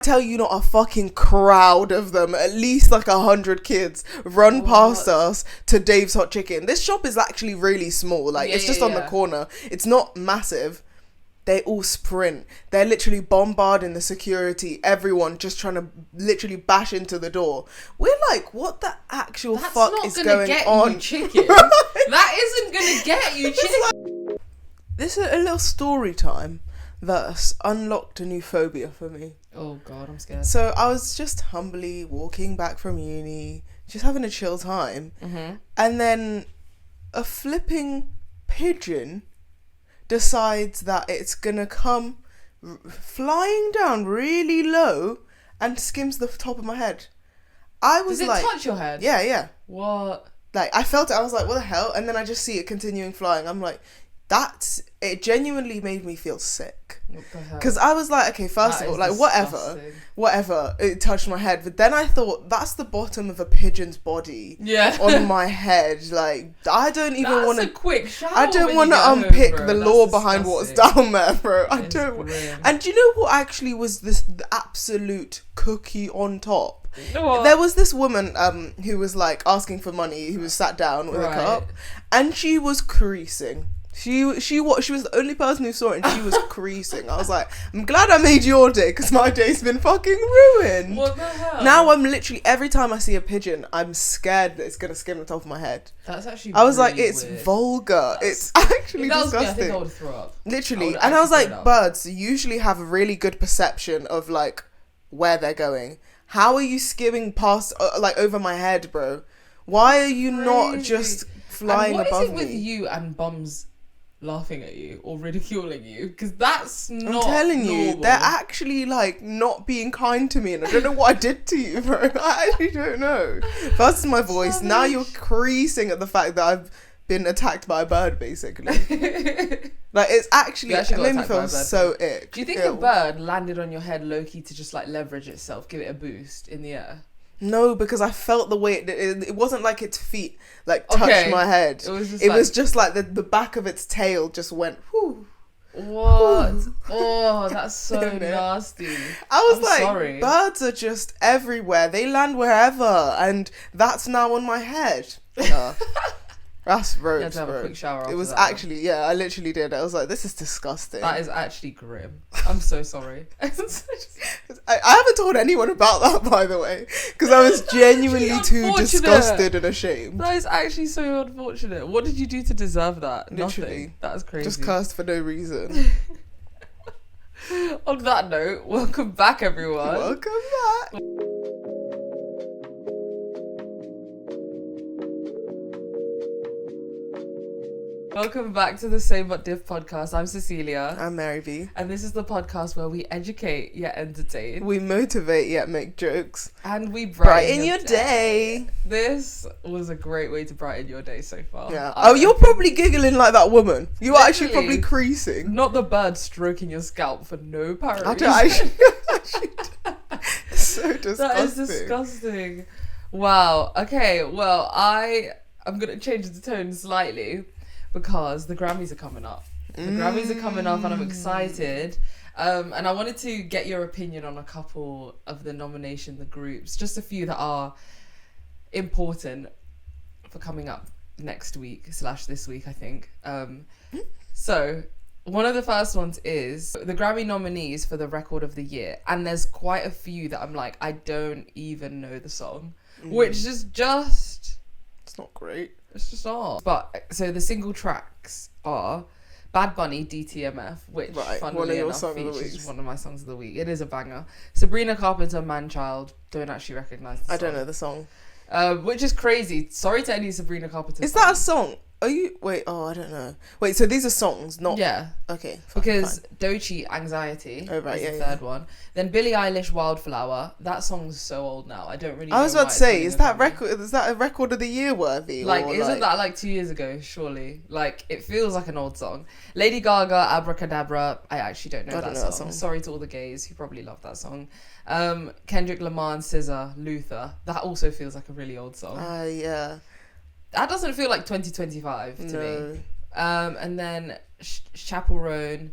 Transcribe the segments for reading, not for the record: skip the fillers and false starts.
Tell you, not a fucking crowd of them, at least like 100 kids run past us to Dave's Hot Chicken. This shop is actually really small, like it's just on the corner. It's not massive. They all sprint. They're literally bombarding the security, everyone just trying to literally bash into the door. We're like, what the actual fuck is going on? That's not gonna get you chicken. That isn't gonna get you chicken. This is a little story time that's unlocked a new phobia for me. Oh god, I'm scared. So I was just humbly walking back from uni, just having a chill time, and then a flipping pigeon decides that it's gonna come flying down really low and skims the top of my head. I was like, does it touch your head? Yeah. What? Like, I felt it, I was like, what the hell? And then I just see it continuing flying. I'm like, it genuinely made me feel sick. What the hell? Because I was like, okay, first of all, like, whatever, it touched my head. But then I thought, that's the bottom of a pigeon's body on my head. Like, I don't even want to... That's a quick shower. I don't want to unpick the lore behind what's down there, bro. I don't... Grim. And do you know what actually was the absolute cookie on top? What? There was this woman who was like asking for money, who was sat down with a cup, and she was creasing. She was the only person who saw it, and she was creasing. I was like, I'm glad I made your day, because my day's been fucking ruined. What the hell? Now I'm literally, every time I see a pigeon, I'm scared that it's going to skim the top of my head. That's actually I was really like, it's weird. vulgar. It's actually disgusting. I think I would throw up. Literally. And I was like, birds usually have a really good perception of like where they're going. How are you skimming past, like, over my head, bro? Why are you not just flying above me? What is it with you and bums laughing at you or ridiculing you? Because that's not I'm telling you, normal. they're actually like not being kind to me, and I don't know what I did to you, bro. I actually don't know. First is my voice, Savage. now you're creasing at the fact that I've been attacked by a bird, basically. Like, it's actually, it made me feel so ick. Do you think the bird landed on your head low-key to just like leverage itself, give it a boost in the air? No, because I felt the way it wasn't like its feet like touched my head. It was just like the back of its tail just went whoo. What? Oh, that's so nasty. I was like, sorry. Birds are just everywhere. They land wherever, and that's now on my head. That's ropes, You had to have a quick shower after It was that, actually, I literally did. I was like, this is disgusting. That is actually grim. I'm so sorry. I haven't told anyone about that, by the way, because I was genuinely too disgusted and ashamed. That is actually so unfortunate. What did you do to deserve that? Literally. Nothing. That's crazy. Just cursed for no reason. On that note, welcome back, everyone. Welcome back. Welcome back to the Same But Diff podcast. I'm Cecilia. I'm Mary B. And this is the podcast where we educate yet entertain. We motivate yet make jokes. And we brighten your day. This was a great way to brighten your day so far. Yeah. Oh, you're probably giggling like that woman. You're actually probably creasing. Not the bird stroking your scalp for no apparent reason. I so disgusting. That is disgusting. Wow. Okay, well, I'm going to change the tone slightly, because the Grammys are coming up. The Grammys are coming up and I'm excited. And I wanted to get your opinion on a couple of the the groups, just a few that are important for coming up next week / this week, I think. So one of the first ones is the Grammy nominees for the Record of the Year. And there's quite a few that I'm like, I don't even know the song, which is just... It's not great. It's just not. But so the single tracks are Bad Bunny, DTMF, which funnily enough features one of my songs of the week. It is a banger. Sabrina Carpenter, Man-Child. Don't actually recognise the song. I don't know the song. Which is crazy. Sorry to any Sabrina Carpenter Is that a song? Are you... Wait, I don't know. Wait, so these are songs, not... Yeah. Okay, Because Doechii, Anxiety is the third one. Then Billie Eilish, Wildflower. That song's so old now. I don't really know. I was about to say, is that a Record of the Year worthy? Like, isn't that like 2 years ago, surely? Like, it feels like an old song. Lady Gaga, Abracadabra. I actually don't know that song. Sorry to all the gays who probably love that song. Kendrick Lamar and SZA, Luther. That also feels like a really old song. Yeah. That doesn't feel like 2025 to me. And then Chaperone,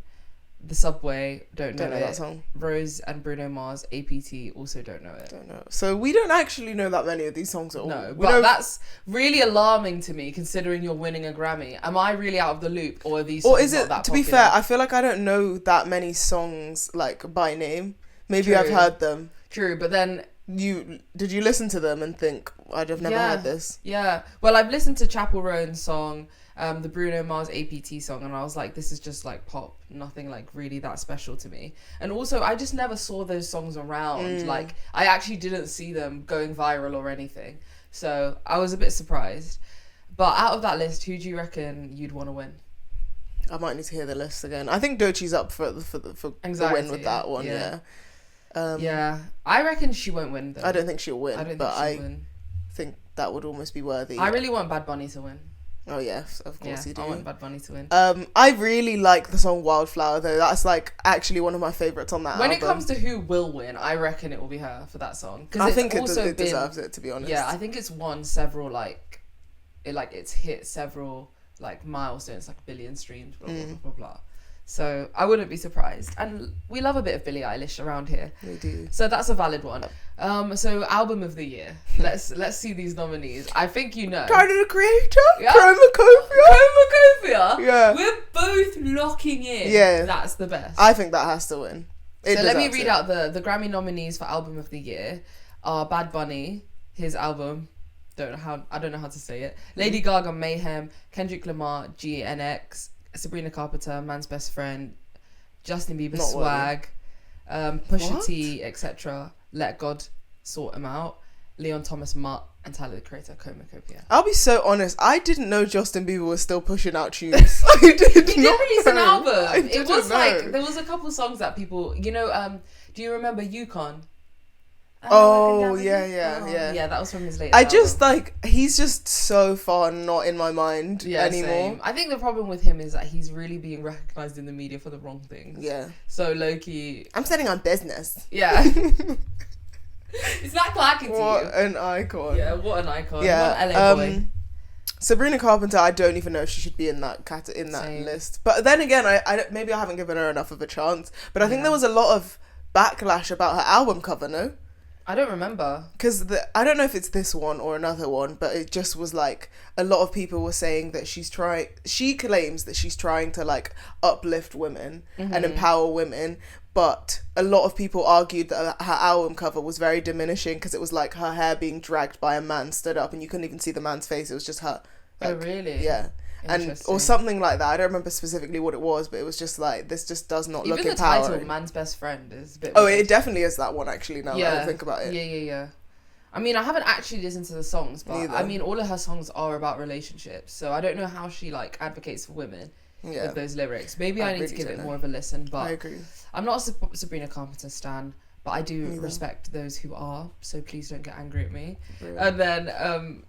The Subway, don't know know it. that song. Rose and Bruno Mars, APT, also don't know it. Don't know. So we don't actually know that many of these songs at all. No, but that's really alarming to me considering you're winning a Grammy. Am I really out of the loop, or are these songs or is it, not that to popular? be fair, I feel like I don't know that many songs like by name. Maybe True. I've heard them. True, but then... Did you listen to them and think, I'd have never heard this? Yeah. Well, I've listened to Chapel Roan's song, the Bruno Mars APT song, and I was like, this is just like pop, nothing like really that special to me. And also, I just never saw those songs around. Like, I actually didn't see them going viral or anything. So I was a bit surprised. But out of that list, who do you reckon you'd want to win? I might need to hear the list again. I think Doechie's up for the win with that one. Yeah. Yeah, I reckon she won't win though. I don't think she'll win. I don't but think she'll win. Think that would almost be worthy. I really want Bad Bunny to win. Oh yes, of course you do. I want Bad Bunny to win. I really like the song Wildflower though. That's like actually one of my favourites on that album. When it comes to who will win, I reckon it will be her for that song. I think it deserves it, to be honest. Yeah, I think it's won several it's hit several like milestones, like 1 billion streams, blah blah blah blah blah. So I wouldn't be surprised, and we love a bit of Billie Eilish around here. We do. So that's a valid one. So album of the year. Let's see these nominees. I think you know. Tyler the Creator. Yeah. Chromacopia. Yeah. We're both locking in. Yeah. That's the best. I think that has to win. So let me read out the Grammy nominees for album of the year. Are Bad Bunny, his album. I don't know how to say it. Lady Gaga, Mayhem. Kendrick Lamar, GNX. Sabrina Carpenter, Man's Best Friend, Justin Bieber, Not Swag, Pusha T, etc. Let God Sort Him Out, Leon Thomas, Mutt, and Tyler the Creator, Chromacopia. I'll be so honest. I didn't know Justin Bieber was still pushing out tunes. He did release an album. It was know. like there was a couple songs that people, do you remember Yukon? Oh yeah. Yeah, that was from his latest album. just he's just so far not in my mind anymore. Same. I think the problem with him is that he's really being recognised in the media for the wrong things. Yeah. So low-key... I'm standing on business. Yeah. It's not clacking to you. What an icon. Yeah, what an icon. Yeah. What an LA boy. Sabrina Carpenter, I don't even know if she should be in that Same. list. But then again, I maybe I haven't given her enough of a chance. But I think there was a lot of backlash about her album cover, no? I don't remember. Because I don't know if it's this one or another one, but it just was like a lot of people were saying that she claims that she's trying to like uplift women and empower women, but a lot of people argued that her album cover was very diminishing because it was like her hair being dragged by a man stood up and you couldn't even see the man's face. It was just her. Like, oh really? Yeah. And or something like that. I don't remember specifically what it was, but it was just like, this just does not look empowering. Even the title, Man's Best Friend, is a bit weird. weird. It definitely is that one actually now that I think about it. Yeah. I mean, I haven't actually listened to the songs, but Neither. I mean, all of her songs are about relationships, so I don't know how she like advocates for women with those lyrics. Maybe I need to give it more of a listen, but I agree. I'm not a Sabrina Carpenter stan, but I do respect those who are, so please don't get angry at me. Really? And then...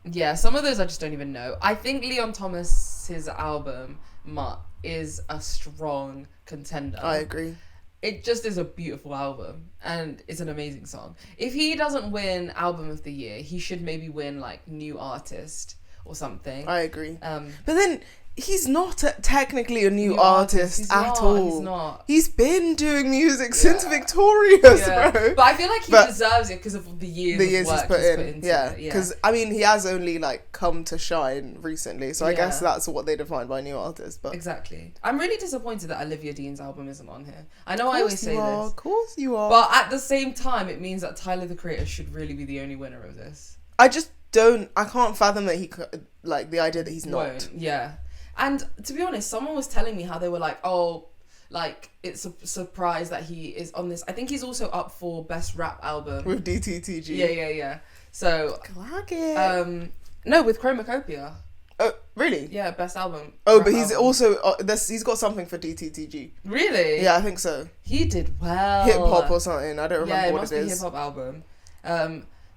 yeah, some of those I just don't even know. I think Leon Thomas's album, Mutt, is a strong contender. I agree. It just is a beautiful album, and it's an amazing song. If he doesn't win Album of the Year, he should maybe win, like, New Artist or something. I agree. But then... he's not technically a new artist at all. He's not. He's been doing music since Victorious, bro. But I feel like he deserves it because of the years he's put into it. Because, I mean, he has only, like, come to shine recently. So I guess that's what they define by new artist. But exactly. I'm really disappointed that Olivia Dean's album isn't on here. I know I always say this. Of course you are. But at the same time, it means that Tyler, the Creator, should really be the only winner of this. I can't fathom that he could, like, the idea that he's not. Yeah. And to be honest, someone was telling me how they were like, oh, like, it's a surprise that he is on this. I think he's also up for Best Rap Album. With DTTG. Yeah. So, no, with Chromacopia. Oh, really? Yeah, Best Album. Oh, but he's also, he's got something for DTTG. Really? Yeah, I think so. He did well. Hip hop or something, I don't remember what it is. Yeah, it must be Hip Hop Album.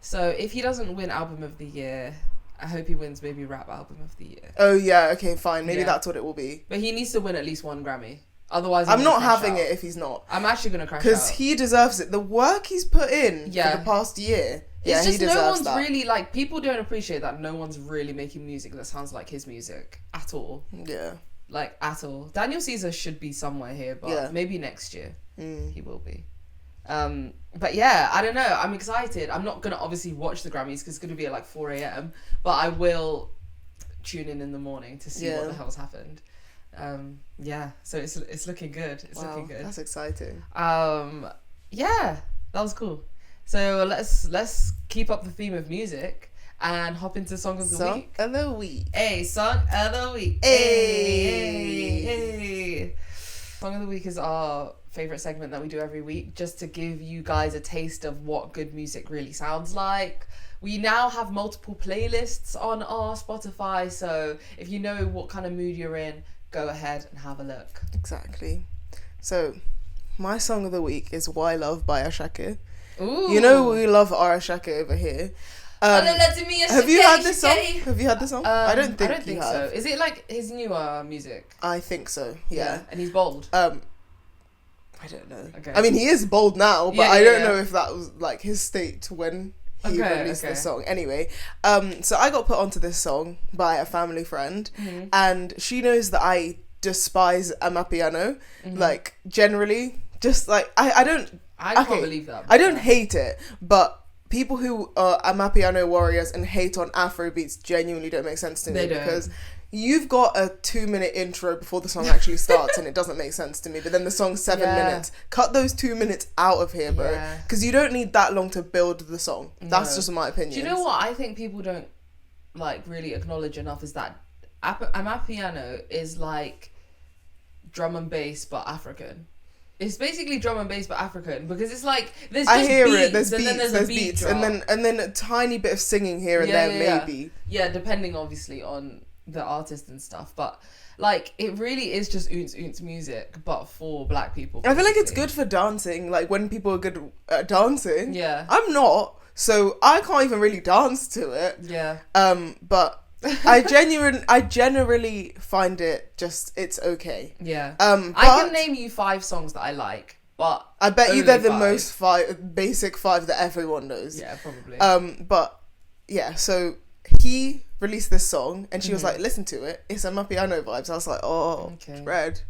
So if he doesn't win Album of the Year... I hope he wins maybe Rap Album of the Year. Oh yeah, okay, fine. Maybe that's what it will be. But he needs to win at least one Grammy. Otherwise, I'm not having it if he's not. I'm actually gonna crash out. Because he deserves it. The work he's put in for the past year. It's just he deserves no one's that. really people don't appreciate that no one's really making music that sounds like his music at all. Yeah. like at all. Daniel Caesar should be somewhere here, but maybe next year he will be. But yeah, I don't know. I'm excited. I'm not gonna obviously watch the Grammys because it's gonna be at like 4 a.m. But I will tune in the morning to see what the hell's happened. So it's looking good. It's looking good. That's exciting. Yeah, that was cool. So let's keep up the theme of music and hop into Song of the Week. Song of the Week. Hey, Song of the Week. Hey. Song of the Week is our favourite segment that we do every week, just to give you guys a taste of what good music really sounds like. We now have multiple playlists on our Spotify, so if you know what kind of mood you're in, go ahead and have a look. Exactly. So, my Song of the Week is Why Love by Ashake. Ooh. You know we love our Ashake over here. Have you heard this song? Have you heard this song? I don't think so. Is it like his newer music? I think so. Yeah. And he's bold. I don't know. Okay. I mean, he is bold now, but I don't know if that was like his state when he released the song. Anyway, so I got put onto this song by a family friend, and she knows that I despise Amapiano. Like generally, just like I can't believe that. I don't hate it, but people who are Amapiano warriors and hate on Afrobeats genuinely don't make sense to me, because you've got a 2-minute intro before the song actually starts and it doesn't make sense to me, but then the song's 7 minutes. Cut those 2 minutes out of here, bro, because you don't need that long to build the song. That's just my opinion. Do you know what I think people don't like really acknowledge enough is that Amapiano is like drum and bass but African. It's basically drum and bass but African, because it's like there's just beats, there's beats, and then there's a beat drop. and then a tiny bit of singing here and there, maybe. Yeah, depending obviously on the artist and stuff, but like it really is just oons music, but for black people. I feel like it's good for dancing, like when people are good at dancing. Yeah. I'm not, so I can't even really dance to it. Yeah. But I generally find it just, it's okay. Yeah. I can name you 5 songs that I like, but I bet you they're the most basic 5 that everyone knows. Yeah, probably. But yeah, so he released this song and she was like, listen to it, it's Amapiano vibes. I was like, oh, okay. dread.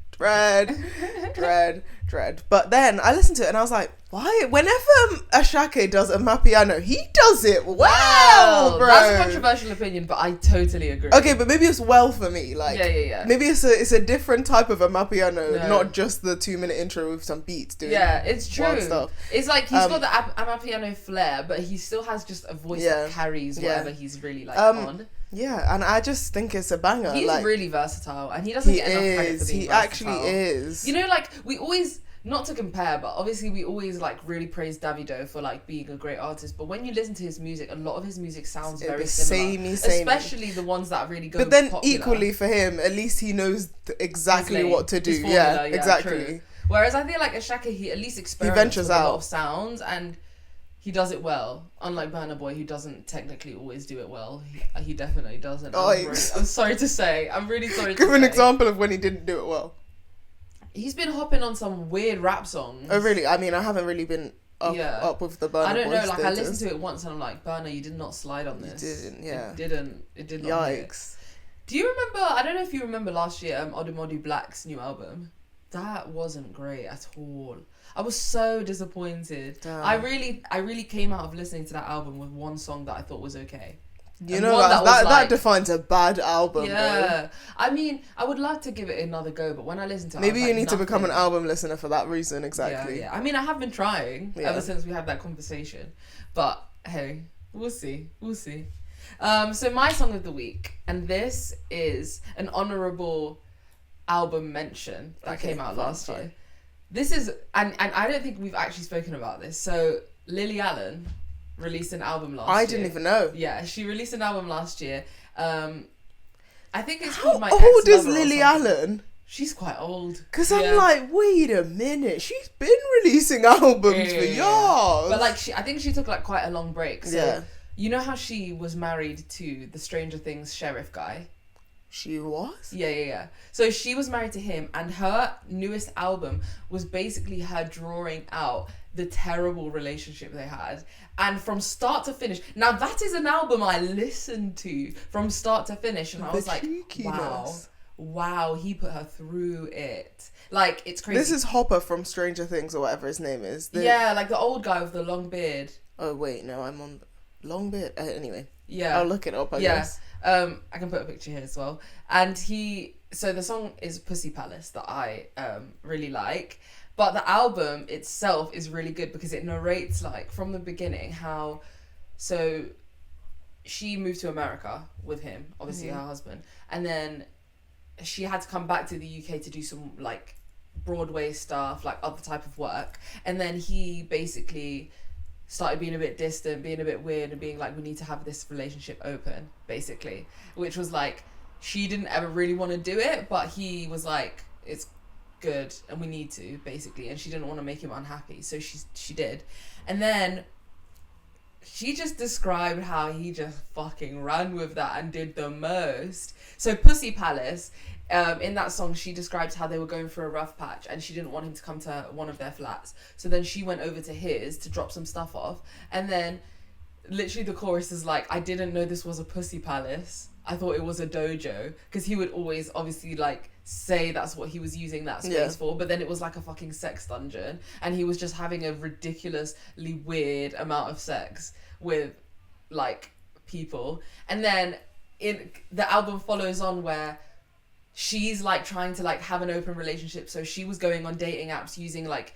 But then I listened to it and I was like, why? Whenever Ashake does Amapiano, he does it well, bro. That's a controversial opinion, but I totally agree. Okay, but maybe it's well for me. Like, yeah. Maybe it's a different type of Amapiano, not just the 2-minute intro with some beats doing. Yeah, it's true. Stuff. It's like he's got the Amapiano flair, but he still has just a voice that carries whatever he's really like on. Yeah, and I just think it's a banger. He's like, really versatile, and he doesn't get enough credit for being He versatile. actually is. You know, like, we always, not to compare, but obviously we always, like, really praise Davido for, like, being a great artist, but when you listen to his music, a lot of his music sounds very similar. Samey. Especially the ones that really go But then popular. equally for him, at least he knows exactly what to do. Yeah, exactly. True. Whereas I feel like Ashake, he at least experiments with a lot of sounds, and he does it well, unlike Burna Boy, who doesn't technically always do it well. He definitely doesn't. I'm sorry to say. I'm really sorry to say. Give an example of when he didn't do it well. He's been hopping on some weird rap songs. Oh, really? I mean, I haven't really been up with the Burna Boy. I don't know, like, status. I listened to it once and I'm like, Burna, you did not slide on this. You didn't, yeah. It did not hit. Yikes. Do you remember, I don't know if you remember last year, Odumodu Black's new album? That wasn't great at all. I was so disappointed. Damn. I really came out of listening to that album with one song that I thought was okay. You know, that defines a bad album. Yeah. Bro. I mean, I would like to give it another go, but when I listen to it, maybe you need to become an album listener for that reason, exactly. Yeah. I mean, I have been trying ever since we had that conversation. But hey, we'll see. So my song of the week, and this is an honourable album mention that came out last year. This is, and I don't think we've actually spoken about this. So Lily Allen released an album last year. I didn't even know. Yeah, she released an album last year. I think it's called My How Ex-Lover old is Lily Allen? She's quite old. Because I'm like, wait a minute, she's been releasing albums for years. But like, I think she took like quite a long break. So you know how she was married to the Stranger Things sheriff guy? She was? Yeah. So she was married to him, and her newest album was basically her drawing out the terrible relationship they had. And from start to finish, now that is an album I listened to from start to finish, and I was like, wow, he put her through it. Like, it's crazy. This is Hopper from Stranger Things or whatever his name is. Yeah, like the old guy with the long beard. Oh wait, no, I'm on long beard. Anyway, yeah, I'll look it up. I guess. I can put a picture here as well. And so the song is Pussy Palace that I really like, but the album itself is really good because it narrates, like, from the beginning how, so she moved to America with him, obviously her husband, and then she had to come back to the UK to do some, like, Broadway stuff, like other type of work, and then he basically started being a bit distant, being a bit weird, and being like, we need to have this relationship open, basically, which was like, she didn't ever really want to do it, but he was like, it's good and we need to, basically, and she didn't want to make him unhappy, so she did. And then she just described how he just fucking ran with that and did the most. So Pussy Palace, in that song, she describes how they were going through a rough patch and she didn't want him to come to one of their flats. So then she went over to his to drop some stuff off. And then literally the chorus is like, I didn't know this was a pussy palace. I thought it was a dojo. Because he would always obviously like say that's what he was using that space for. But then it was like a fucking sex dungeon. And he was just having a ridiculously weird amount of sex with like people. And then the album follows on where she's like trying to like have an open relationship, so she was going on dating apps using like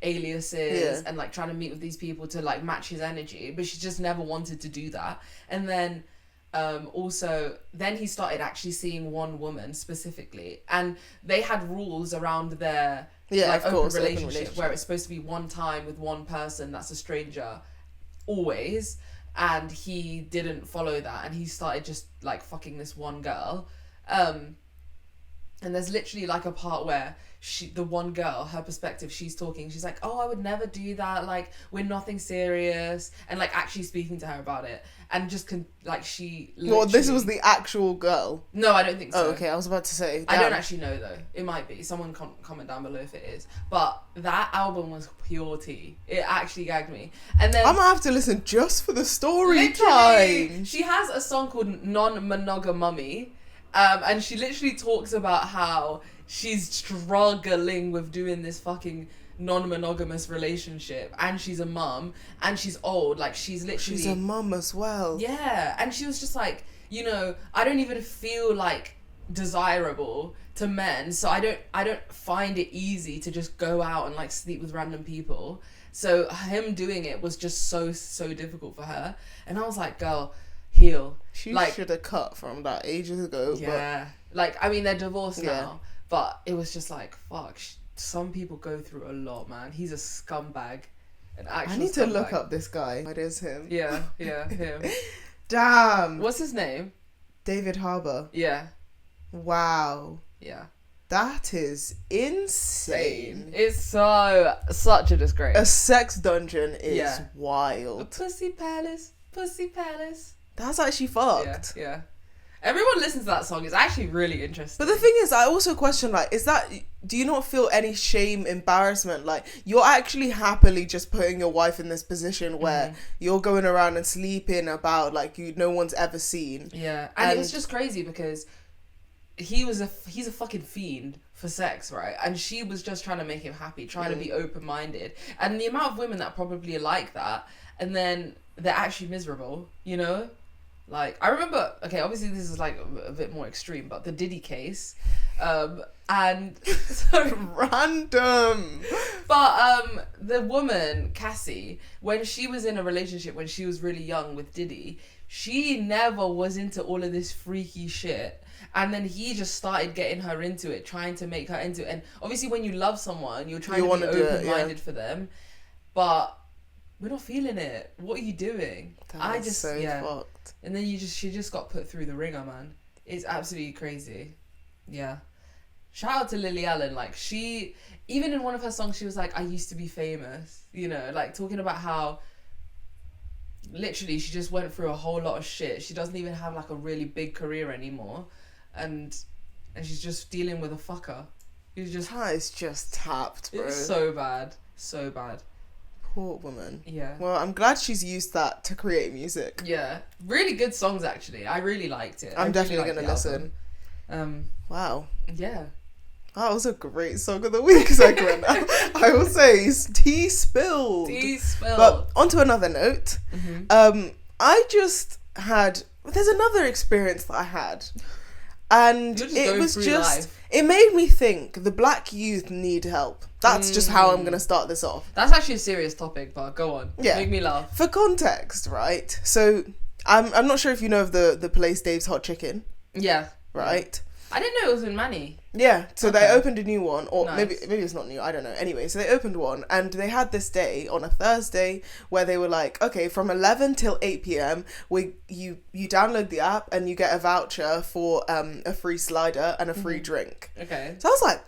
aliases and like trying to meet with these people to like match his energy, but she just never wanted to do that. And then also then he started actually seeing one woman specifically, and they had rules around their like open relationship where it's supposed to be one time with one person that's a stranger always, and he didn't follow that and he started just like fucking this one girl. And there's literally like a part where the one girl, her perspective, she's talking, she's like, oh, I would never do that, like we're nothing serious, and like actually speaking to her about it, and just like she well, this was the actual girl? No, I don't think so. Oh, okay, I was about to say, damn. I don't actually know though, it might be, someone comment down below if it is, but that album was pure tea. It actually gagged me. And then I'm gonna have to listen just for the story time. She has a song called Non-Monogamummy, and she literally talks about how she's struggling with doing this fucking non-monogamous relationship, and she's a mum, and she's old, like she's a mum as well. Yeah, and she was just like, you know, I don't even feel like desirable to men, so I don't find it easy to just go out and like sleep with random people. So him doing it was just so difficult for her, and I was like, girl, heal. She like, should have cut from that ages ago. Yeah, but like I mean they're divorced now, but it was just like, fuck. Some people go through a lot, man. He's a scumbag, an actual. I need scumbag. to look up this guy. It is him. Yeah, him. Damn. What's his name? David Harbour. Yeah. Wow. Yeah. That is insane. It's such a disgrace. A sex dungeon is wild. A pussy palace. That's actually fucked. Yeah. Everyone listens to that song. It's actually really interesting. But the thing is, I also question, like, do you not feel any shame, embarrassment? Like, you're actually happily just putting your wife in this position where you're going around and sleeping about, like, no one's ever seen. Yeah. And it's just crazy because he's a fucking fiend for sex, right? And she was just trying to make him happy, trying to be open-minded. And the amount of women that probably are like that, and then they're actually miserable, you know? Like, I remember, okay, obviously this is like a bit more extreme, but the Diddy case, and so random. But the woman, Cassie, when she was in a relationship when she was really young with Diddy, she never was into all of this freaky shit. And then he just started getting her into it, trying to make her into it. And obviously when you love someone, you're trying to be open-minded for them. But we're not feeling it. What are you doing? That's so fucked. And then she just got put through the ringer, man. It's absolutely crazy. Yeah. Shout out to Lily Allen. Like, she, even in one of her songs, she was like, I used to be famous. You know, like talking about how literally she just went through a whole lot of shit. She doesn't even have like a really big career anymore. And she's just dealing with a fucker. That is just tapped, bro. It's so bad. So bad. Poor woman. Yeah. Well, I'm glad she's used that to create music. Yeah. Really good songs, actually. I really liked it. I'm definitely going to listen. Wow. Yeah. That was a great song of the week segment. I will say, tea spilled. Tea spilled. But onto another note, I just had. There's another experience that I had, and it was just. It made me think the black youth need help. That's just how I'm gonna start this off. That's actually a serious topic, but go on. Yeah. Make me laugh. For context, right? So I'm not sure if you know of the place Dave's Hot Chicken. Yeah. Right. I didn't know it was in Manny. Yeah, so they opened a new one, or nice. maybe it's not new, I don't know. Anyway, so they opened one, and they had this day on a Thursday where they were like, okay, from 11 till 8 p.m, you download the app and you get a voucher for a free slider and a free drink. Okay. So I was like,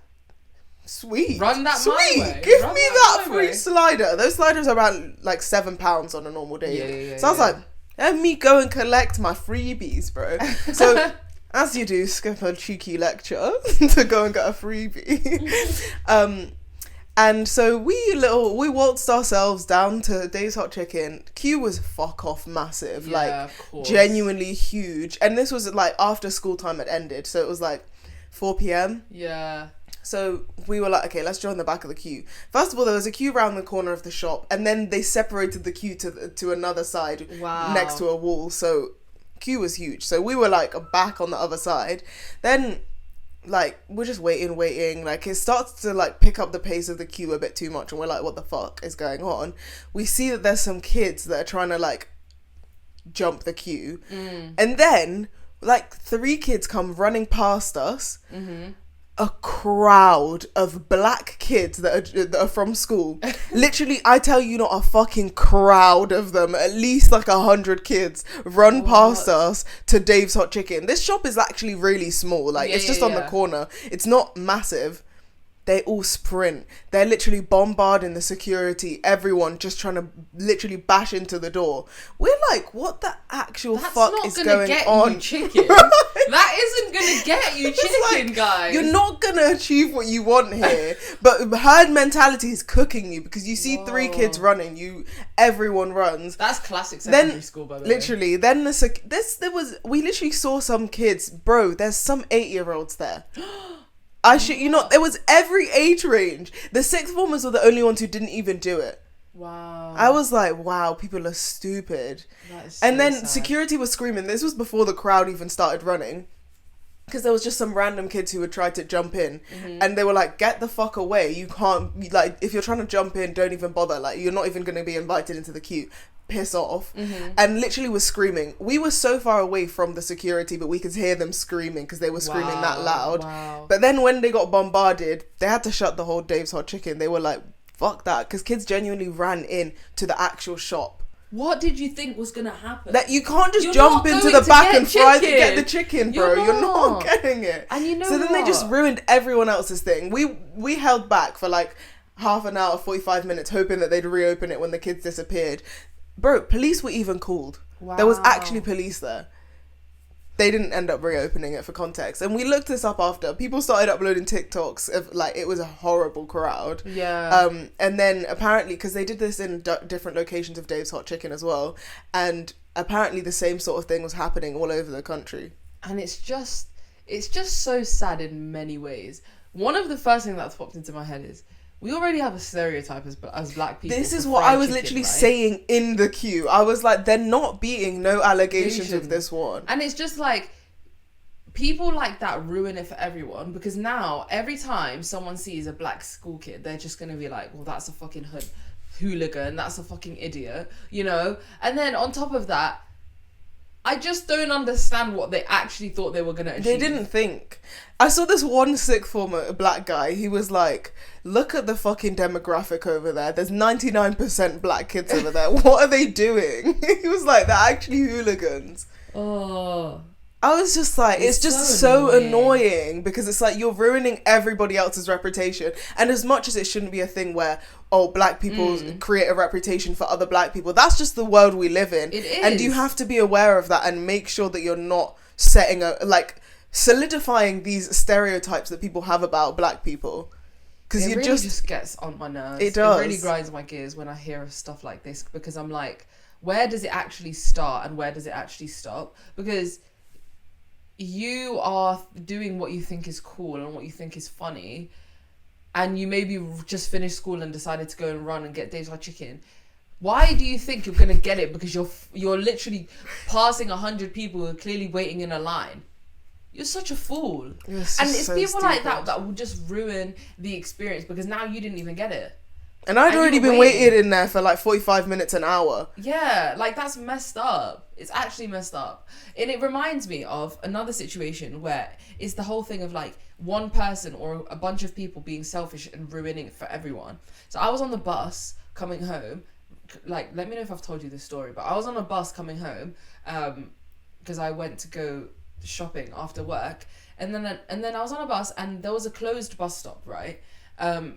sweet. Run that my way. Give me that free slider. Those sliders are about like £7 on a normal day. Yeah, so I was like, let me go and collect my freebies, bro. So... As you do, skip a cheeky lecture to go and get a freebie. And so we waltzed ourselves down to Dave's Hot Chicken. Queue was fuck off massive, like genuinely huge. And this was like after school time had ended, so it was like 4 p.m. Yeah. So we were like, okay, let's join the back of the queue. First of all, there was a queue around the corner of the shop, and then they separated the queue to another side next to a wall. So queue was huge, so we were like back on the other side. Then like we're just waiting, like it starts to like pick up the pace of the queue a bit too much, and we're like, what the fuck is going on? We see that there's some kids that are trying to like jump the queue, and then like 3 kids come running past us. A crowd of black kids that are from school. Literally, I tell you, not a fucking crowd of them. At least like 100 kids run past us to Dave's Hot Chicken. This shop is actually really small. Like it's just on the corner. It's not massive. They all sprint. They're literally bombarding the security. Everyone just trying to literally bash into the door. We're like, what the actual fuck is going on? You chicken. That isn't gonna get you chicken, like, guys. You're not gonna achieve what you want here. But herd mentality is cooking you, because you see 3 kids running. Everyone runs. That's classic secondary school, by the way. Literally, then we literally saw some kids, bro. There's some 8-year-olds there. I shit you not, there was every age range. The 6th formers were the only ones who didn't even do it. Wow. I was like, wow, people are stupid. That is so and then sad. Security was screaming. This was before the crowd even started running, because there was just some random kids who had tried to jump in, and they were like, get the fuck away. You can't, like, if you're trying to jump in, don't even bother. Like, you're not even going to be invited into the queue. Piss off. And literally was screaming. We were so far away from the security, but we could hear them screaming because they were screaming that loud. But then when they got bombarded, they had to shut the whole Dave's Hot Chicken. They were like, fuck that, because kids genuinely ran in to the actual shop. What did you think was gonna happen? That you can't just jump into the back and get the chicken, bro. You're not getting it. And you know so then they just ruined everyone else's thing. We held back for like half an hour, 45 minutes, hoping that they'd reopen it when the kids disappeared. Bro, police were even called. Wow. There was actually police there. They didn't end up reopening it, for context. And we looked this up after. People started uploading TikToks of, like, it was a horrible crowd. Yeah. And then apparently, because they did this in different locations of Dave's Hot Chicken as well, and apparently the same sort of thing was happening all over the country. And it's just so sad in many ways. One of the first things that's popped into my head is, we already have a stereotype as black people. This is what I was literally saying in the queue. I was like, they're not beating no allegations of this one. And it's just like, people like that ruin it for everyone, because now every time someone sees a black school kid, they're just going to be like, well, that's a fucking hooligan. That's a fucking idiot, you know? And then on top of that, I just don't understand what they actually thought they were going to achieve. They didn't think. I saw this one 6th former black guy. He was like, look at the fucking demographic over there. There's 99% black kids over there. What are they doing? He was like, they're actually hooligans. Oh. I was just like, it's just so annoying, because it's like you're ruining everybody else's reputation. And as much as it shouldn't be a thing where, oh, black people create a reputation for other black people, that's just the world we live in. It is. And you have to be aware of that and make sure that you're not setting solidifying these stereotypes that people have about black people. Because it really just gets on my nerves. It does. It really grinds my gears when I hear of stuff like this, because I'm like, where does it actually start and where does it actually stop? Because you are doing what you think is cool and what you think is funny, and you maybe just finished school and decided to go and run and get Dave's Hot Chicken, why do you think you're gonna get it? Because you're literally passing 100 people who are clearly waiting in a line. You're such a fool. And it's so people like that will just ruin the experience, because now you didn't even get it. And I'd already been waiting in there for like 45 minutes, an hour. Yeah, like that's messed up. It's actually messed up. And it reminds me of another situation where it's the whole thing of like one person or a bunch of people being selfish and ruining it for everyone. So I was on the bus coming home. Like, let me know if I've told you this story, but I was on a bus coming home because I went to go shopping after work. And then I was on a bus and there was a closed bus stop, right?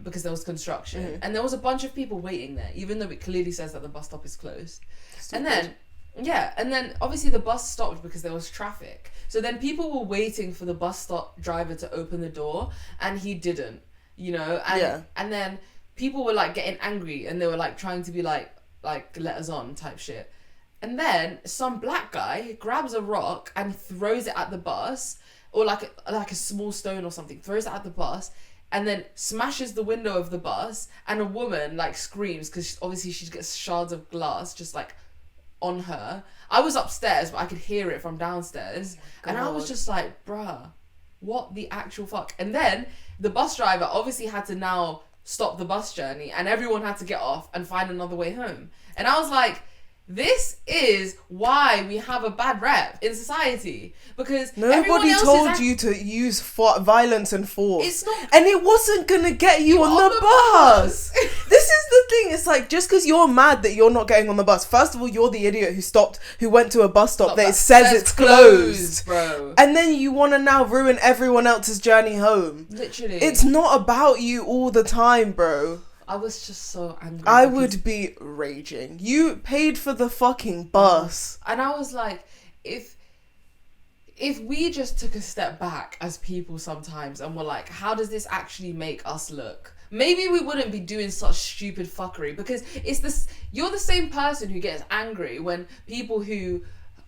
Because there was construction, mm-hmm. and there was a bunch of people waiting there, even though it clearly says that the bus stop is closed. Stupid. And then obviously the bus stopped because there was traffic. So then people were waiting for the bus stop driver to open the door, and he didn't, and then people were like getting angry, and they were like trying to be like let us on type shit. And then some black guy grabs a rock and throws it at the bus, or like a small stone or something, throws it at the bus, and then smashes the window of the bus, and a woman like screams because obviously she gets shards of glass just like on her. I was upstairs, but I could hear it from downstairs, and I was just like, bruh, what the actual fuck? And then the bus driver obviously had to now stop the bus journey, and everyone had to get off and find another way home. And I was like, this is why we have a bad rep in society, because nobody told you to use violence and force. It's not, and it wasn't gonna get you on the bus. This is the thing. It's like, just because you're mad that you're not getting on the bus, first of all, you're the idiot who went to a bus stop that says it's closed, bro. And then you want to now ruin everyone else's journey home. Literally, it's not about you all the time, bro. I was just so angry. I would be raging. You paid for the fucking bus. And I was like, if we just took a step back as people sometimes and were like, how does this actually make us look? Maybe we wouldn't be doing such stupid fuckery, because you're the same person who gets angry when people who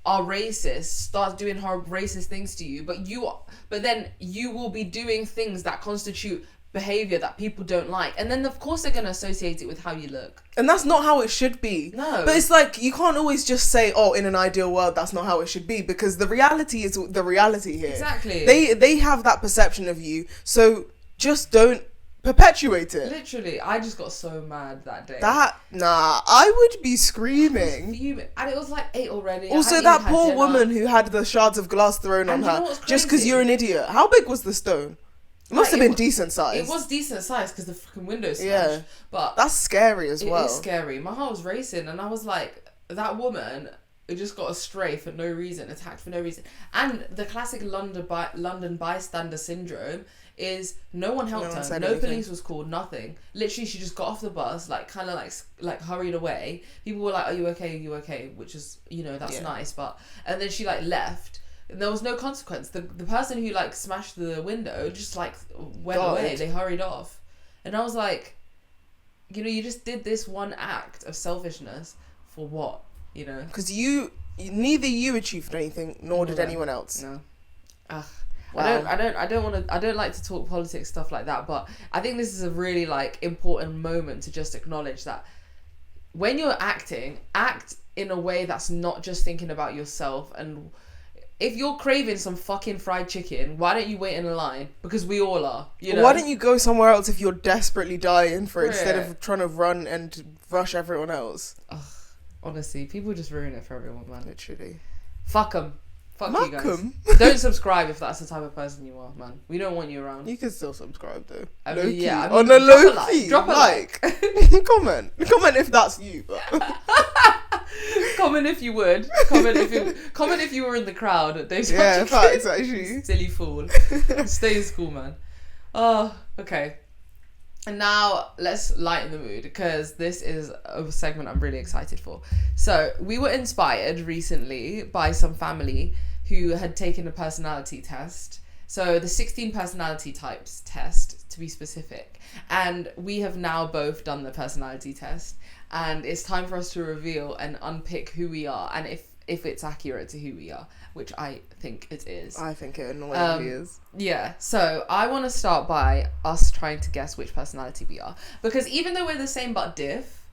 are racist start doing horrible racist things to you, but then you will be doing things that constitute behavior that people don't like, and then of course they're going to associate it with how you look, and that's not how it should be. No, but it's like, you can't always just say, oh, in an ideal world that's not how it should be, because the reality is the reality here. Exactly. They have that perception of you, so just don't perpetuate it. Literally, I just got so mad that day. I would be screaming. And it was like 8 already. Also, that poor woman who had the shards of glass thrown on her just because you're an idiot. How big was the stone? It must have been decent size. It was decent size because the fucking window smashed. Yeah. But that's scary as well. It is scary. My heart was racing, and I was like, that woman who just got a stray for no reason, attacked for no reason. And the classic London bystander syndrome is no one helped her. No police was called, nothing. Literally, she just got off the bus, like kind of like hurried away. People were like, "Are you okay? Are you okay?" Which is, that's nice. But and then she like left. And there was no consequence. The person who like smashed the window just like went away. They hurried off. And I was like, you just did this one act of selfishness for what? Because neither you achieved anything, nor did anyone else. No. Wow. I don't like to talk politics stuff like that, but I think this is a really like important moment to just acknowledge that when you're acting, act in a way that's not just thinking about yourself. And if you're craving some fucking fried chicken, why don't you wait in a line? Because we all are, Why don't you go somewhere else if you're desperately dying for it, instead of trying to run and rush everyone else? Ugh, honestly, people just ruin it for everyone, man. Literally. Fuck them. Fuck you guys. 'em. Don't subscribe if that's the type of person you are, man. We don't want you around. You can still subscribe though. On a low key. Drop a like. Comment if that's you. But. Comment if you would. Comment if you were in the crowd at Dave's Hot Chicken. Facts, actually. Silly fool. Stay in school, man. Oh, okay. And now let's lighten the mood, because this is a segment I'm really excited for. So we were inspired recently by some family who had taken a personality test. So the 16 personality types test, to be specific. And we have now both done the personality test. And it's time for us to reveal and unpick who we are. And if it's accurate to who we are, which I think it is. I think it annoyingly is. Yeah, so I want to start by us trying to guess which personality we are. Because even though we're the same but diff,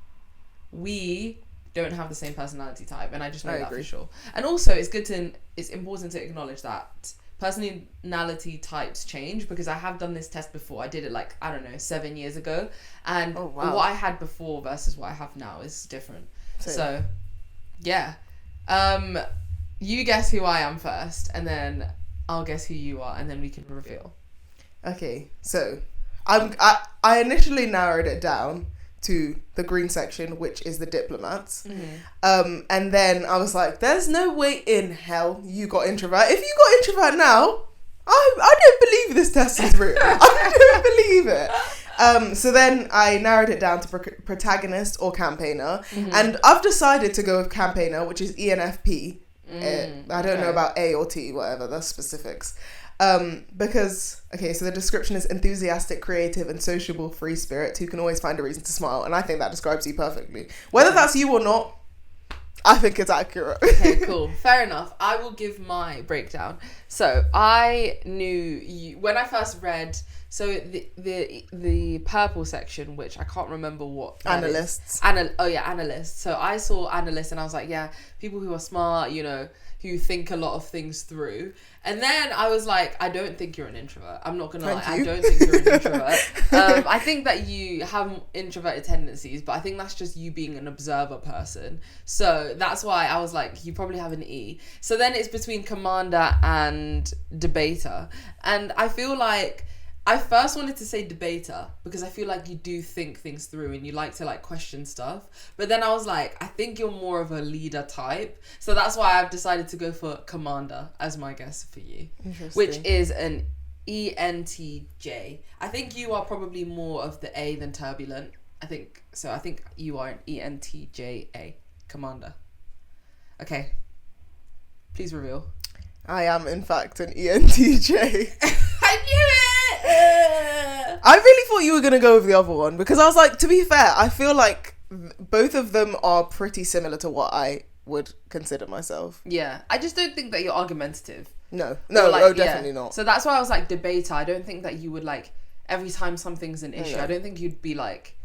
we don't have the same personality type, and I just know that for sure. And also, it's important to acknowledge that personality types change, because I have done this test before. I did it 7 years ago, and what I had before versus what I have now is different. So yeah, you guess who I am first, and then I'll guess who you are, and then we can reveal. Okay, so I initially narrowed it down to the green section, which is the diplomats. And then I was like, there's no way in hell you got introvert. If you got introvert now, I don't believe this test is real. I don't believe it. So then I narrowed it down to protagonist or campaigner. And I've decided to go with campaigner, which is ENFP. I don't know about A or T, whatever, the specifics. Because, so the description is enthusiastic, creative, and sociable free spirit who can always find a reason to smile. And I think that describes you perfectly. Whether that's you or not, I think it's accurate. Okay, cool. Fair enough. I will give my breakdown. So I knew you when I first read. So the purple section, which I can't remember what analysts. Analysts. So I saw analysts, and I was like, yeah, people who are smart, who think a lot of things through. And then I was like, I don't think you're an introvert. I'm not gonna lie, I don't think you're an introvert. I think that you have introverted tendencies, but I think that's just you being an observer person. So that's why I was like, you probably have an E. So then it's between commander and debater. And I feel like I first wanted to say debater because I feel like you do think things through and you like to question stuff. But then I was like, I think you're more of a leader type. So that's why I've decided to go for commander as my guess for you. Which is an ENTJ. I think you are probably more of the A than turbulent. I think you are an ENTJA, commander. Okay. Please reveal. I am, in fact, an ENTJ. I knew it! I really thought you were going to go with the other one because I was like, to be fair, I feel like both of them are pretty similar to what I would consider myself. Yeah. I just don't think that you're argumentative. No, definitely not. So that's why I was like, debater. I don't think that you would every time something's an issue, I don't think you'd be like,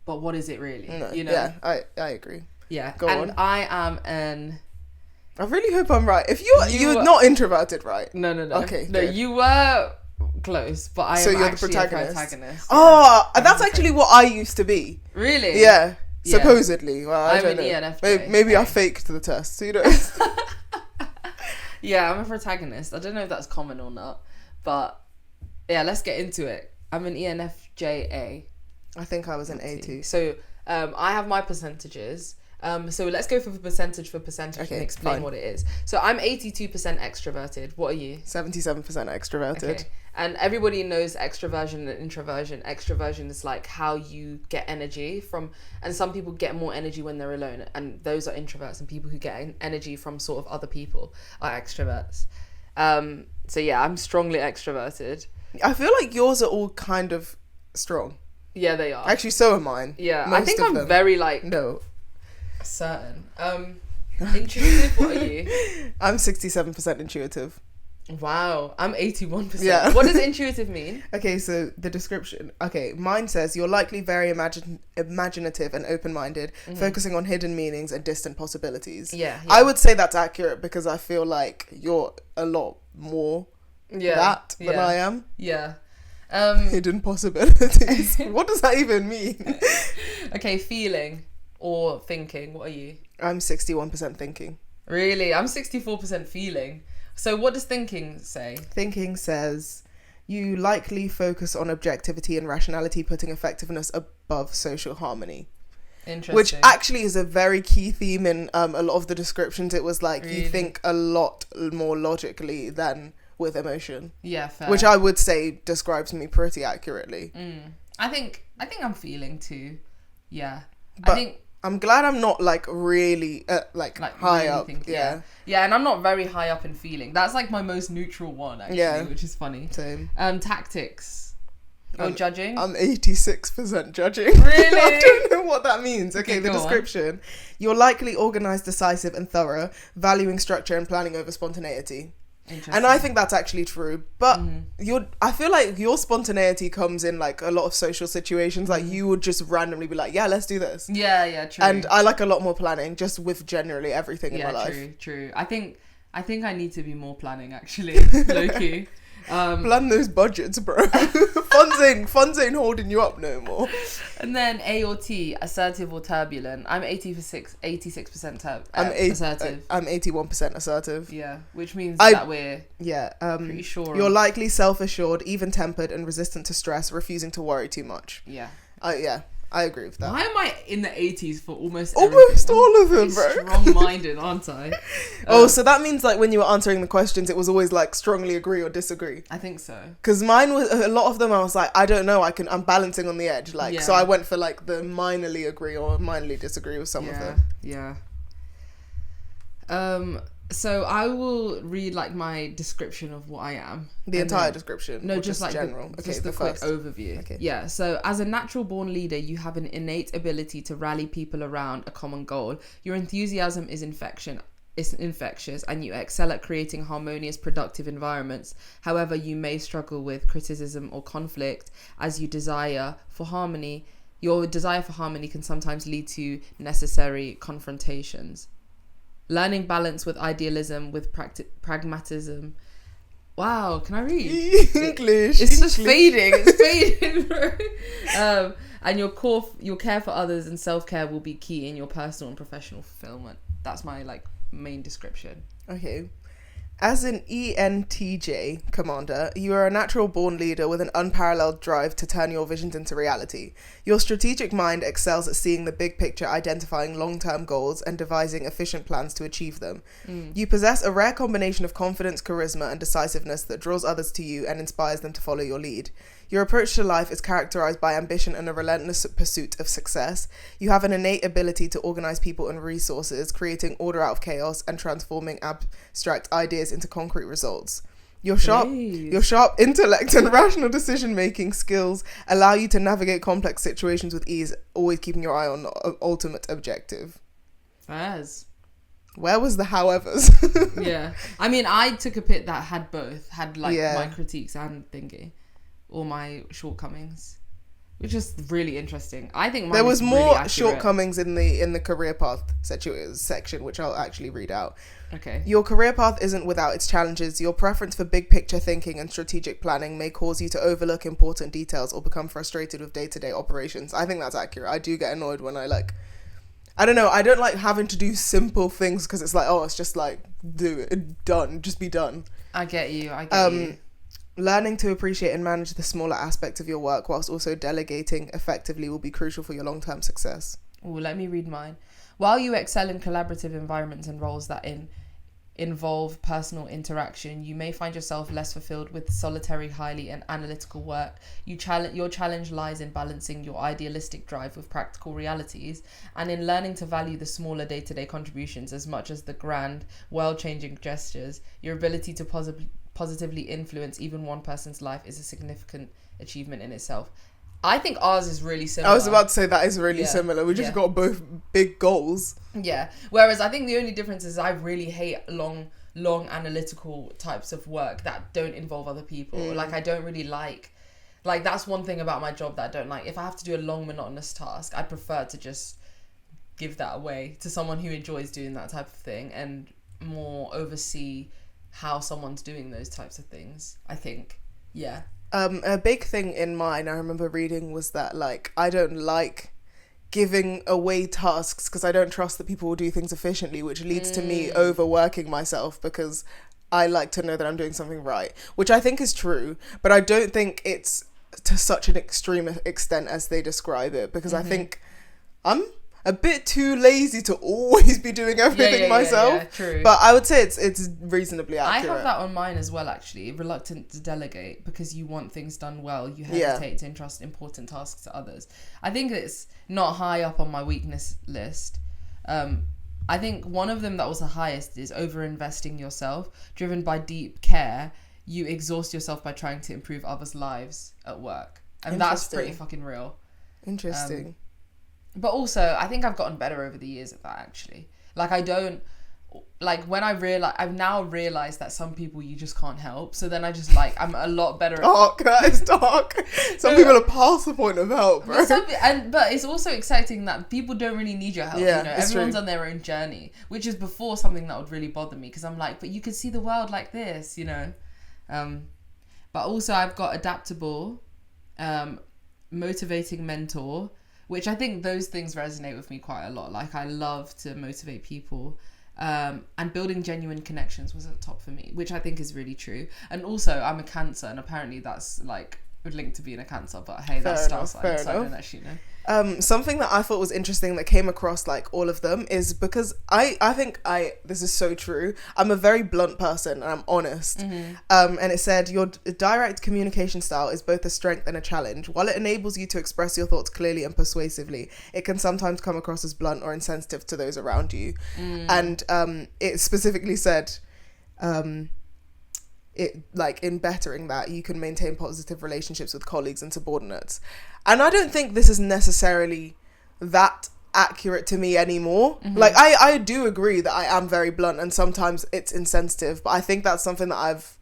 but what is it really? No, Yeah, I agree. Yeah. Go on. I am an... I really hope I'm right. If you're not introverted, right? No. Okay. No, good. You were close, but I am actually a protagonist. Oh, that's actually what I used to be. Really? Yeah. Supposedly. Well, I don't know. ENFJ. Maybe I faked the test. Yeah, I'm a protagonist. I don't know if that's common or not, but yeah, let's get into it. I'm an ENFJA. I think I was an A too. So I have my percentages. So let's go for percentage and explain what it is. So I'm 82% extroverted. What are you? 77% extroverted. Okay. And everybody knows extroversion and introversion. Extroversion is how you get energy from, and some people get more energy when they're alone, and those are introverts, and people who get energy from sort of other people are extroverts. So yeah, I'm strongly extroverted. I feel like yours are all kind of strong. Yeah, they are. Actually, so are mine. Yeah, I think I'm very No. certain. Intuitive, what are you? I'm 67% intuitive. Wow, I'm 81%. Yeah. What does intuitive mean? Okay, so the description. Okay, mine says you're likely very imaginative and open-minded, focusing on hidden meanings and distant possibilities. Yeah. I would say that's accurate because I feel like you're a lot more than I am. Yeah. Hidden possibilities. What does that even mean? Okay, feeling or thinking. What are you? I'm 61% thinking. Really? I'm 64% feeling. So what does thinking say? Thinking says you likely focus on objectivity and rationality, putting effectiveness above social harmony. Interesting. Which actually is a very key theme in a lot of the descriptions. It was like you think a lot more logically than with emotion. Yeah, fair. Which I would say describes me pretty accurately. I think I'm feeling too. Yeah. But I'm glad I'm not really high really up. Yeah, and I'm not very high up in feeling. That's my most neutral one actually, which is funny. Same. Tactics. You're judging? I'm 86% judging. Really? I don't know what that means. Okay, the description. On. You're likely organised, decisive and thorough, valuing structure and planning over spontaneity. And I think that's actually true. But I feel like your spontaneity comes in like a lot of social situations. Like you would just randomly be like, yeah, let's do this. Yeah, true. And I like a lot more planning just with generally everything in my life. Yeah, true. I think I need to be more planning actually, low-key. Plan those budgets, bro. funds ain't holding you up no more. And then A or T, assertive or turbulent. I'm 86% assertive. I'm 81% assertive. Yeah, which means that we're pretty sure. You're likely self-assured, even-tempered, and resistant to stress, refusing to worry too much. Yeah. I agree with that. Why am I in the 80s for almost all of them, bro? Strong-minded, aren't I? So that means like when you were answering the questions, it was always like strongly agree or disagree. I think so. Because mine was a lot of them. I was like, I don't know. I'm balancing on the edge. Like, so I went for like the minorly agree or minorly disagree with some of them. Yeah. So I will read like my description of what I am. The entire description? No, just like general. Just the quick overview. Okay. Yeah, so as a natural born leader, you have an innate ability to rally people around a common goal. Your enthusiasm is infectious and you excel at creating harmonious, productive environments. However, you may struggle with criticism or conflict as your desire for harmony can sometimes lead to necessary confrontations. Learning balance with idealism, with pragmatism. Wow, can I read? English. It's just fading. It's fading, bro. And your care for others and self-care will be key in your personal and professional fulfillment. That's my like main description. Okay. As an ENTJ commander, you are a natural born leader with an unparalleled drive to turn your visions into reality. Your strategic mind excels at seeing the big picture, identifying long-term goals, and devising efficient plans to achieve them. You possess a rare combination of confidence, charisma, and decisiveness that draws others to you and inspires them to follow your lead. Your approach to life is characterized by ambition and a relentless pursuit of success. You have an innate ability to organize people and resources, creating order out of chaos and transforming abstract ideas into concrete results. Your sharp intellect and rational decision-making skills allow you to navigate complex situations with ease, always keeping your eye on the ultimate objective. Where was the howevers? Yeah. I mean, I took a pit that had both. Had like my critiques and thinking. Or my shortcomings, which is really interesting. I think there was more really shortcomings in the career path section, which I'll actually read out. Okay. Your career path isn't without its challenges. Your preference for big picture thinking and strategic planning may cause you to overlook important details or become frustrated with day-to-day operations. I think that's accurate. I do get annoyed when I don't know, I don't like having to do simple things because it's like, oh, it's just like, do it, done, just be done. I get you. Learning to appreciate and manage the smaller aspects of your work whilst also delegating effectively will be crucial for your long-term success. Oh, let me read mine. While you excel in collaborative environments and roles that involve personal interaction, you may find yourself less fulfilled with solitary, highly analytical work. Your challenge lies in balancing your idealistic drive with practical realities and in learning to value the smaller day-to-day contributions as much as the grand, world-changing gestures. Your ability to positively influence even one person's life is a significant achievement in itself. I think ours is really similar. I was about to say that is really similar. We just got both big goals. Yeah. Whereas I think the only difference is I really hate long analytical types of work that don't involve other people. Like I don't really like that's one thing about my job that I don't like. If I have to do a long monotonous task, I prefer to just give that away to someone who enjoys doing that type of thing and more oversee how someone's doing those types of things, I think. Yeah. A big thing in mine, I remember reading, was that like I don't like giving away tasks because I don't trust that people will do things efficiently, which leads to me overworking myself because I like to know that I'm doing something right, which I think is true, but I don't think it's to such an extreme extent as they describe it, because I think I'm a bit too lazy to always be doing everything myself. Yeah, true. But I would say it's reasonably accurate. I have that on mine as well, actually. Reluctant to delegate because you want things done well. You hesitate to entrust important tasks to others. I think it's not high up on my weakness list. I think one of them that was the highest is over-investing yourself. Driven by deep care, you exhaust yourself by trying to improve others' lives at work. And that's pretty fucking real. Interesting. But also, I think I've gotten better over the years at that, actually. Like, I don't... Like, when I've now realised that some people you just can't help. So then I just, like, I'm a lot better at... Dark, that is dark. Some people are past the point of help, bro. But it's also exciting that people don't really need your help, you know? Everyone's on their own journey. Which is before something that would really bother me. Because I'm like, but you could see the world like this, you know? But also, I've got adaptable, motivating mentor, which I think those things resonate with me quite a lot. Like, I love to motivate people. And building genuine connections was at the top for me, which I think is really true. And also, I'm a Cancer, and apparently that's like linked to being a Cancer. But hey, that's star sign, so I don't actually know. Something that I thought was interesting that came across like all of them is because I think this is so true. I'm a very blunt person and I'm honest. And it said your direct communication style is both a strength and a challenge. While it enables you to express your thoughts clearly and persuasively, it can sometimes come across as blunt or insensitive to those around you. And it specifically said it like in bettering that you can maintain positive relationships with colleagues and subordinates. And I don't think this is necessarily that accurate to me anymore. Like I do agree that I am very blunt and sometimes it's insensitive, but I think that's something that I've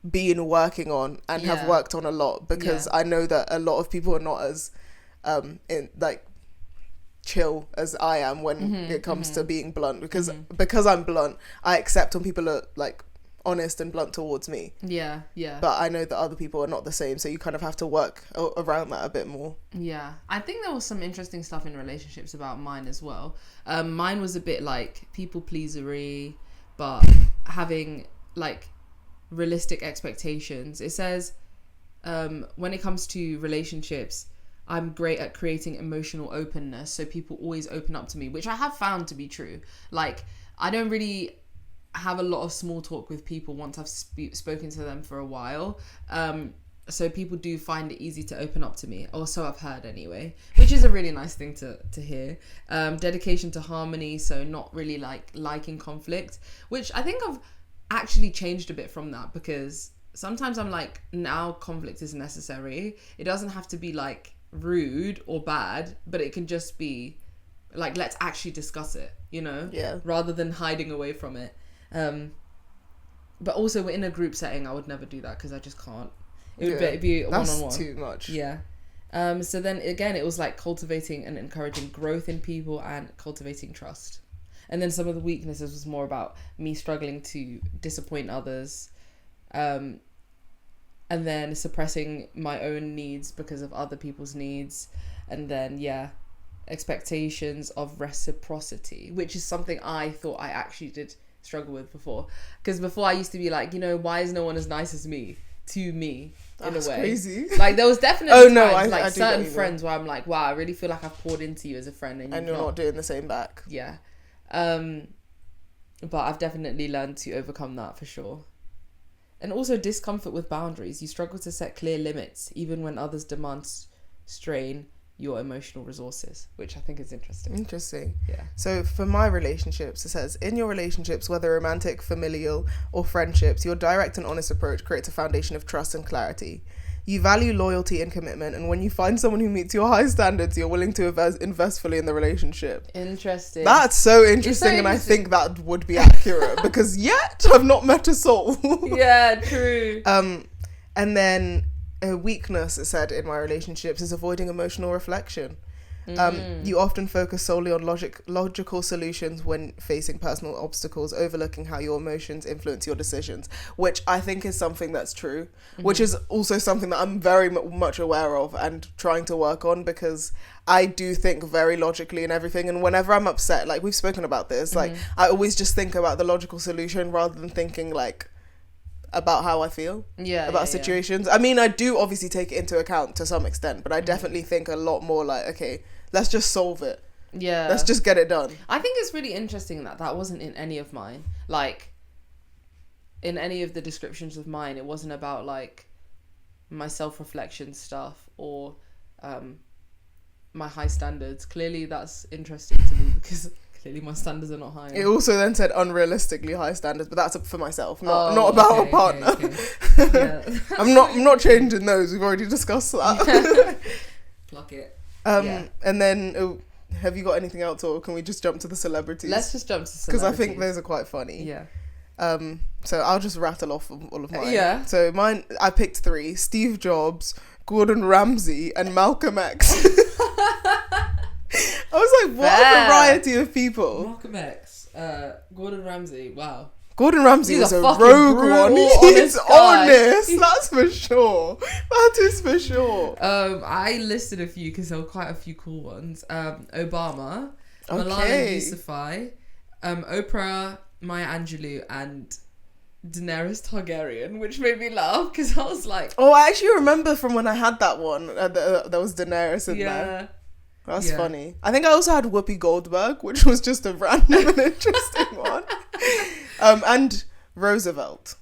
been working on and have worked on a lot, because I know that a lot of people are not as in like chill as I am when it comes to being blunt, because I'm blunt, I accept when people are like honest and blunt towards me. But I know that other people are not the same, so you kind of have to work around that a bit more. I think there was some interesting stuff in relationships about mine as well. Mine was a bit like people pleasery, but having like realistic expectations. It says when it comes to relationships, I'm great at creating emotional openness, so people always open up to me, which I have found to be true. Like, I don't really have a lot of small talk with people once I've spoken to them for a while, so people do find it easy to open up to me, or so I've heard anyway, which is a really nice thing to hear. Dedication to harmony, so not really liking conflict, which I think I've actually changed a bit from that, because sometimes I'm like, now conflict is necessary. It doesn't have to be like rude or bad, but it can just be like, let's actually discuss it, you know, rather than hiding away from it. But also in a group setting, I would never do that, because I just can't. It would be one-on-one. That's too much. So then again, it was like cultivating and encouraging growth in people and cultivating trust. And then some of the weaknesses was more about me struggling to disappoint others, and then suppressing my own needs because of other people's needs. And then expectations of reciprocity, which is something I thought I actually did struggle with before, because before I used to be like, you know, why is no one as nice as me to me? That's in a way crazy. Like, there was definitely times, I certain friends where I'm like, wow, I really feel like I've poured into you as a friend, and you're not doing the same back. But I've definitely learned to overcome that for sure. And also discomfort with boundaries. You struggle to set clear limits even when others demand strain your emotional resources, which I think is interesting. So for my relationships, it says, in your relationships, whether romantic, familial or friendships, your direct and honest approach creates a foundation of trust and clarity. You value loyalty and commitment, and when you find someone who meets your high standards, you're willing to invest fully in the relationship. Interesting. That's so interesting, and I think that would be accurate, because yet I've not met a soul. True. And then a weakness, it said, in my relationships is avoiding emotional reflection. You often focus solely on logical solutions when facing personal obstacles, overlooking how your emotions influence your decisions, which I think is something that's true, which is also something that I'm very much aware of and trying to work on, because I do think very logically and everything, and whenever I'm upset, like we've spoken about this, like I always just think about the logical solution rather than thinking like about how I feel about situations. I mean, I do obviously take it into account to some extent, but I definitely think a lot more like, okay, let's just solve it. Let's just get it done. I think it's really interesting that wasn't in any of mine. Like, in any of the descriptions of mine, it wasn't about like my self-reflection stuff or my high standards. Clearly that's interesting to me, because Clearly my standards are not high It enough. also then said unrealistically high standards, but that's for myself, not about a partner. Yeah. I'm not changing those. We've already discussed that. Pluck it. And then have you got anything else, or can we just jump to the celebrities? Let's just jump to celebrities. Because I think those are quite funny. Yeah. So I'll just rattle off all of mine. Yeah. So mine, I picked 3: Steve Jobs, Gordon Ramsay, and Malcolm X. I was like, what a variety of people. Malcolm X, Gordon Ramsay, wow. Gordon Ramsay He's is a fucking rogue one. He's honest. That's for sure. That is for sure. I listed a few because there were quite a few cool ones. Obama, Malala Yousafzai, Oprah, Maya Angelou, and Daenerys Targaryen, which made me laugh because I was like... Oh, I actually remember from when I had that one. There was Daenerys in there. That's funny. I think I also had Whoopi Goldberg, which was just a random and interesting one. And Roosevelt.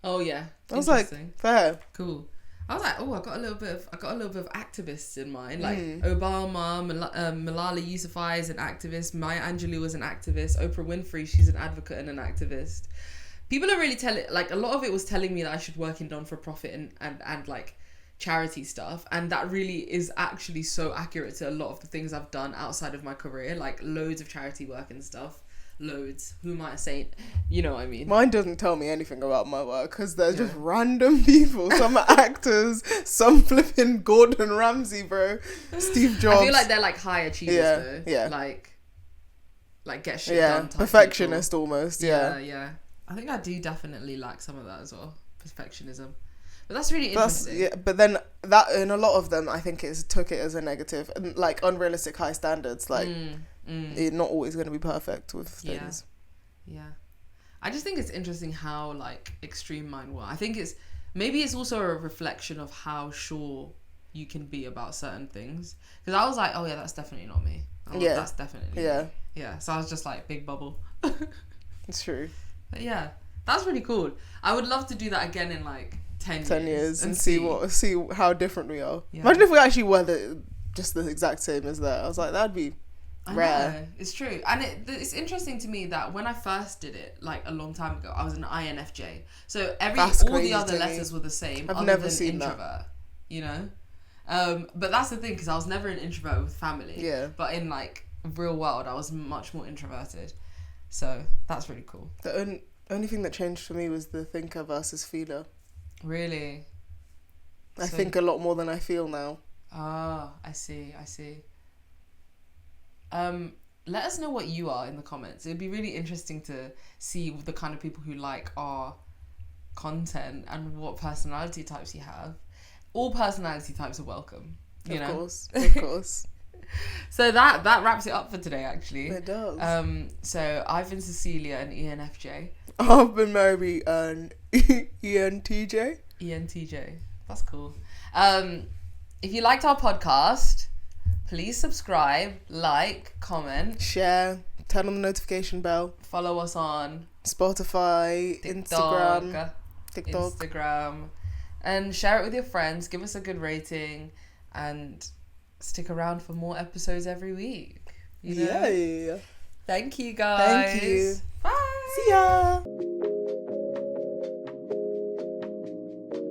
Oh yeah, I was like, fair, cool. I was like, I got a little bit of activists in mind, like Obama, Malala Yousafzai is an activist, Maya Angelou is an activist, Oprah Winfrey, she's an advocate and an activist. People are really like a lot of it was telling me that I should work in non-for-profit and like charity stuff, and that really is actually so accurate to a lot of the things I've done outside of my career, like loads of charity work and stuff. Loads. Who might say, you know what I mean? Mine doesn't tell me anything about my work because they're just random people. Some are actors, some flipping Gordon Ramsay, bro. Steve Jobs. I feel like they're like high achievers though. Yeah. Like get shit done. Perfectionist people. Almost. Yeah. I think I do definitely lack some of that as well. Perfectionism. But that's really interesting. But then that in a lot of them, I think took it as a negative, and like unrealistic high standards. Like you're not always going to be perfect with things. Yeah. I just think it's interesting how like extreme mine were. I think maybe it's also a reflection of how sure you can be about certain things. Because I was like, oh yeah, that's definitely not me. That's definitely me. Yeah. So I was just like, big bubble. It's true. But yeah, that's really cool. I would love to do that again in like 10 years and see how different we are. Imagine if we actually were just the exact same as that. I was like, that'd be rare. I know, it's true. And it's interesting to me that when I first did it, like a long time ago, I was an INFJ. So all the other letters were the same. I've never seen introvert, that. You know? But that's the thing, because I was never an introvert with family. Yeah. But in like real world, I was much more introverted. So that's really cool. The only thing that changed for me was the thinker versus feeler. Really? I think a lot more than I feel now. Ah, I see. Let us know what you are in the comments. It'd be really interesting to see the kind of people who like our content and what personality types you have. All personality types are welcome. You know? Of course. So that wraps it up for today, actually. It does. So I've been Cecilia, an ENFJ. I've been Mary, an ENTJ. ENTJ. That's cool. If you liked our podcast, please subscribe, like, comment, share, turn on the notification bell, follow us on Spotify, TikTok, Instagram, and share it with your friends. Give us a good rating and stick around for more episodes every week. You know? Yeah. Thank you, guys. Thank you. Bye. See ya.